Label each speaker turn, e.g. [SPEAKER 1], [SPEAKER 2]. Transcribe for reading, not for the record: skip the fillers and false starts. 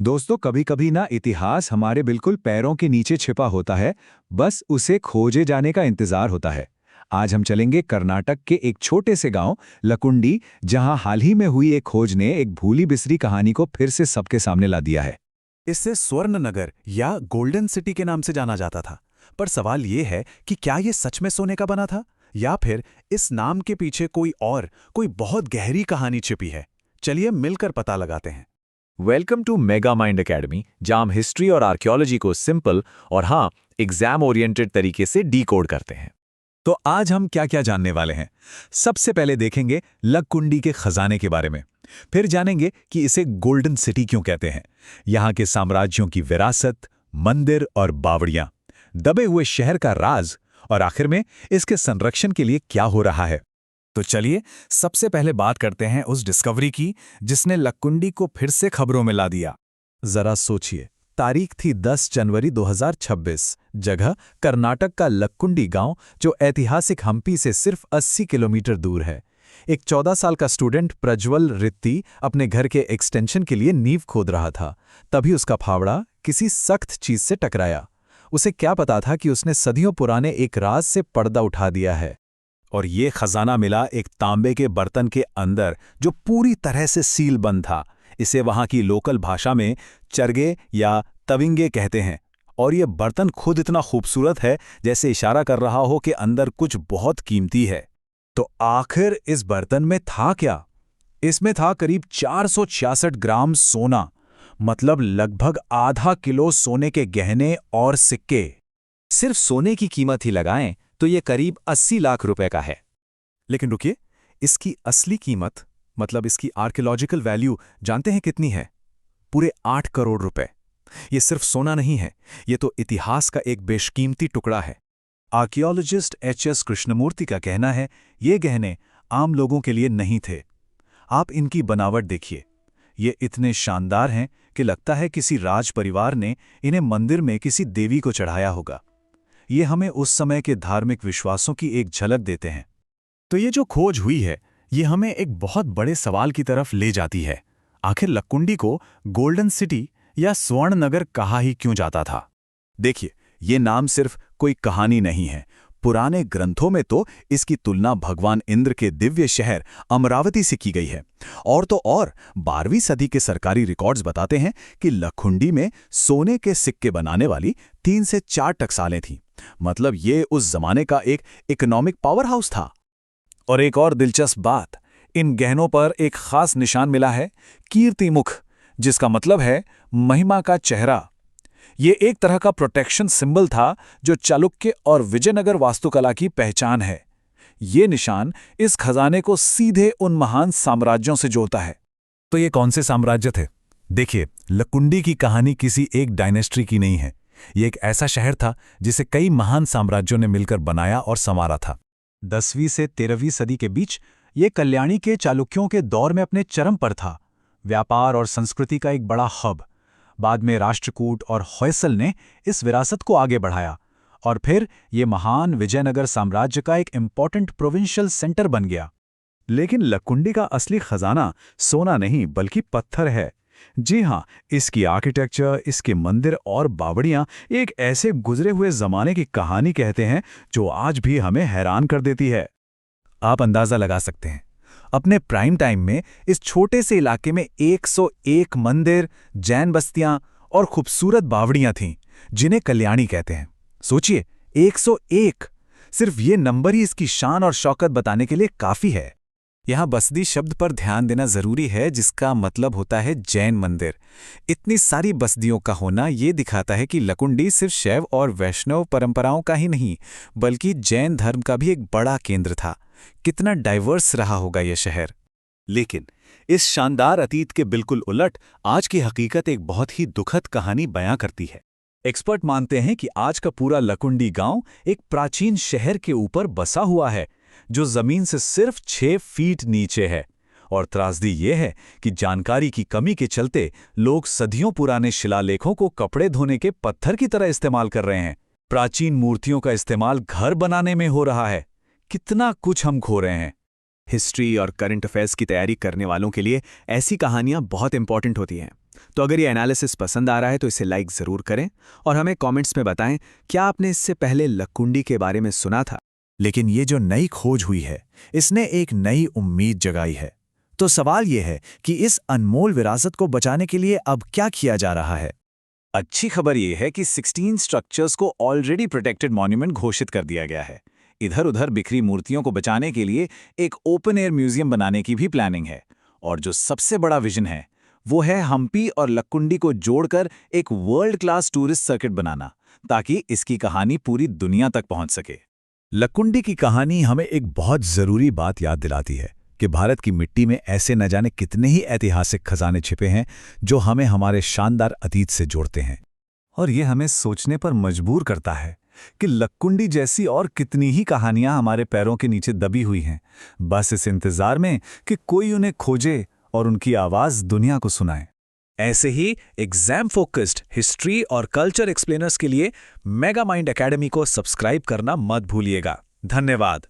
[SPEAKER 1] दोस्तों, कभी कभी ना इतिहास हमारे बिल्कुल पैरों के नीचे छिपा होता है। बस उसे खोजे जाने का इंतजार होता है। आज हम चलेंगे कर्नाटक के एक छोटे से गांव लकुंडी, जहां हाल ही में हुई एक खोज ने एक भूली बिसरी कहानी को फिर से सबके सामने ला दिया है।
[SPEAKER 2] इसे स्वर्ण नगर या गोल्डन सिटी के नाम से जाना जाता था। पर सवाल ये है कि क्या ये सच में सोने का बना था, या फिर इस नाम के पीछे कोई बहुत गहरी कहानी छिपी है। चलिए मिलकर पता लगाते हैं।
[SPEAKER 3] Welcome to mega mind academy, जहां हम हिस्ट्री और आर्कियोलॉजी को सिंपल और हाँ, एग्जाम ओरिएंटेड तरीके से डीकोड करते हैं।
[SPEAKER 1] तो आज हम क्या क्या जानने वाले हैं। सबसे पहले देखेंगे लकुंडी के खजाने के बारे में। फिर जानेंगे कि इसे गोल्डन सिटी क्यों कहते हैं, यहाँ के साम्राज्यों की विरासत, मंदिर और बावड़ियां, दबे हुए शहर का राज, और आखिर में इसके संरक्षण के लिए क्या हो रहा है।
[SPEAKER 2] तो चलिए सबसे पहले बात करते हैं उस डिस्कवरी की जिसने लकुंडी को फिर से खबरों में ला दिया। जरा सोचिए, तारीख थी 10 जनवरी 2026, जगह कर्नाटक का लकुंडी गांव, जो ऐतिहासिक हम्पी से सिर्फ 80 किलोमीटर दूर है। एक 14 साल का स्टूडेंट प्रज्वल रित्ती अपने घर के एक्सटेंशन के लिए नींव खोद रहा था। तभी उसका फावड़ा किसी सख्त चीज से टकराया। उसे क्या पता था कि उसने सदियों पुराने एक राज से पर्दा उठा दिया है। और ये खजाना मिला एक तांबे के बर्तन के अंदर, जो पूरी तरह से सील बंद था। इसे वहां की लोकल भाषा में चरगे या तविंगे कहते हैं। और ये बर्तन खुद इतना खूबसूरत है जैसे इशारा कर रहा हो कि अंदर कुछ बहुत कीमती है। तो आखिर इस बर्तन में था क्या? इसमें था करीब 466 ग्राम सोना, मतलब लगभग आधा किलो सोने के गहने और सिक्के।
[SPEAKER 4] सिर्फ सोने की कीमत ही लगाएं तो ये करीब 80 लाख रुपए का है।
[SPEAKER 2] लेकिन रुकिए, इसकी असली कीमत, मतलब इसकी आर्कियोलॉजिकल वैल्यू जानते हैं कितनी है? पूरे 8 करोड़ रुपए। ये सिर्फ सोना नहीं है, ये तो इतिहास का एक बेशकीमती टुकड़ा है। Archaeologist HS. कृष्णमूर्ति का कहना है, ये गहने आम लोगों के लिए नहीं थे। आप इनकी बनावट देखिए, ये इतने शानदार हैं कि लगता है किसी राज परिवार ने इन्हें मंदिर में किसी देवी को चढ़ाया होगा। ये हमें उस समय के धार्मिक विश्वासों की एक झलक देते हैं। तो ये जो खोज हुई है, ये हमें एक बहुत बड़े सवाल की तरफ ले जाती है। आखिर लकुंडी को गोल्डन सिटी या स्वर्ण नगर कहा ही क्यों जाता था? देखिए, ये नाम सिर्फ कोई कहानी नहीं है। पुराने ग्रंथों में तो इसकी तुलना भगवान इंद्र के दिव्य शहर अमरावती से की गई है। और तो और 12वीं सदी के सरकारी रिकॉर्ड्स बताते हैं कि लकुंडी में सोने के सिक्के बनाने वाली 3 से 4 टकसालें थीं। मतलब ये उस जमाने का एक इकोनॉमिक पावर हाउस था। और एक और दिलचस्प बात, इन गहनों पर एक खास निशान मिला है, कीर्ति मुख, जिसका मतलब है महिमा का चेहरा। ये एक तरह का प्रोटेक्शन सिंबल था, जो चालुक्य और विजयनगर वास्तुकला की पहचान है। ये निशान इस खजाने को सीधे उन महान साम्राज्यों से जोड़ता है। तो ये कौन से साम्राज्य थे? देखिए, लकुंडी की कहानी किसी एक डायनेस्टी की नहीं है। ये एक ऐसा शहर था जिसे कई महान साम्राज्यों ने मिलकर बनाया और संवारा था। 10वीं से 13वीं सदी के बीच ये कल्याणी के चालुक्यों के दौर में अपने चरम पर था, व्यापार और संस्कृति का एक बड़ा हब। बाद में राष्ट्रकूट और होयसल ने इस विरासत को आगे बढ़ाया, और फिर ये महान विजयनगर साम्राज्य का एक इम्पॉर्टेंट प्रोविंशियल सेंटर बन गया। लेकिन लकुंडी का असली खजाना सोना नहीं बल्कि पत्थर है। जी हाँ, इसकी आर्किटेक्चर, इसके मंदिर और बावड़ियां एक ऐसे गुजरे हुए जमाने की कहानी कहते हैं जो आज भी हमें हैरान कर देती है। आप अंदाजा लगा सकते हैं, अपने प्राइम टाइम में इस छोटे से इलाके में 101 मंदिर, जैन बस्तियां और खूबसूरत बावड़ियां थीं, जिन्हें कल्याणी कहते हैं। सोचिए, 101! सिर्फ ये नंबर ही इसकी शान और शौकत बताने के लिए काफी है। यहाँ बस्ती शब्द पर ध्यान देना जरूरी है, जिसका मतलब होता है जैन मंदिर। इतनी सारी बस्तियों का होना ये दिखाता है कि लकुंडी सिर्फ शैव और वैष्णव परंपराओं का ही नहीं, बल्कि जैन धर्म का भी एक बड़ा केंद्र था। कितना डाइवर्स रहा होगा यह शहर। लेकिन इस शानदार अतीत के बिल्कुल उलट आज की हकीकत एक बहुत ही दुखद कहानी बयां करती है। एक्सपर्ट मानते हैं कि आज का पूरा लकुंडी गांव एक प्राचीन शहर के ऊपर बसा हुआ है, जो जमीन से सिर्फ 6 फीट नीचे है। और त्रासदी ये है कि जानकारी की कमी के चलते लोग सदियों पुराने शिलालेखों को कपड़े धोने के पत्थर की तरह इस्तेमाल कर रहे हैं। प्राचीन मूर्तियों का इस्तेमाल घर बनाने में हो रहा है। कितना कुछ हम खो रहे हैं। हिस्ट्री और करंट अफेयर्स की तैयारी करने वालों के लिए ऐसी कहानियां बहुत इंपॉर्टेंट होती हैं। तो अगर ये एनालिसिस पसंद आ रहा है तो इसे लाइक ज़रूर करें और हमें कमेंट्स में बताएं क्या आपने इससे पहले लक्कुंडी के बारे में सुना था।
[SPEAKER 1] लेकिन ये जो नई खोज हुई है, इसने एक नई उम्मीद जगाई है। तो सवाल ये है कि इस अनमोल विरासत को बचाने के लिए अब क्या किया जा रहा है? अच्छी खबर ये है कि 16 स्ट्रक्चर्स को ऑलरेडी प्रोटेक्टेड मॉन्यूमेंट घोषित कर दिया गया है। इधर उधर बिखरी मूर्तियों को बचाने के लिए एक ओपन एयर म्यूजियम बनाने की भी प्लानिंग है। और जो सबसे बड़ा विजन है वो है हम्पी और लक्कुंडी को जोड़कर एक वर्ल्ड क्लास टूरिस्ट सर्किट बनाना, ताकि इसकी कहानी पूरी दुनिया तक पहुंच सके। लक्कुंडी की कहानी हमें एक बहुत जरूरी बात याद दिलाती है कि भारत की मिट्टी में ऐसे न जाने कितने ही ऐतिहासिक खजाने छिपे हैं जो हमें हमारे शानदार अतीत से जोड़ते हैं। और ये हमें सोचने पर मजबूर करता है कि लक्कुंडी जैसी और कितनी ही कहानियां हमारे पैरों के नीचे दबी हुई हैं, बस इस इंतजार में कि कोई उन्हें खोजे और उनकी आवाज दुनिया को सुनाए। ऐसे ही एग्जाम फोकस्ड हिस्ट्री और कल्चर एक्सप्लेनर्स के लिए मेगा माइंड एकेडमी को सब्सक्राइब करना मत भूलिएगा। धन्यवाद।